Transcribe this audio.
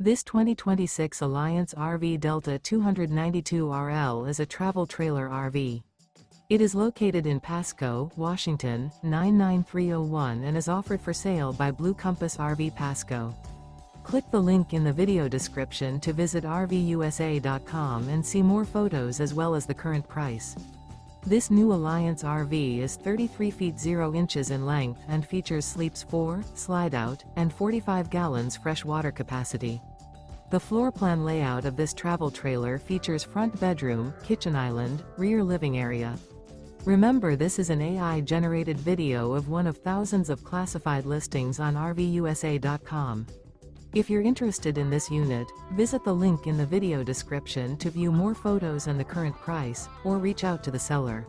This 2026 Alliance RV Delta 292RL is a travel trailer RV. It is located in Pasco, Washington, 99301 and is offered for sale by Blue Compass RV Pasco. Click the link in the video description to visit RVUSA.com and see more photos as well as the current price. This new Alliance RV is 33 feet 0 inches in length and features sleeps 4, slide-out, and 45 gallons fresh water capacity. The floor plan layout of this travel trailer features front bedroom, kitchen island, rear living area. Remember, this is an AI-generated video of one of thousands of classified listings on RVUSA.com. If you're interested in this unit, visit the link in the video description to view more photos and the current price, or reach out to the seller.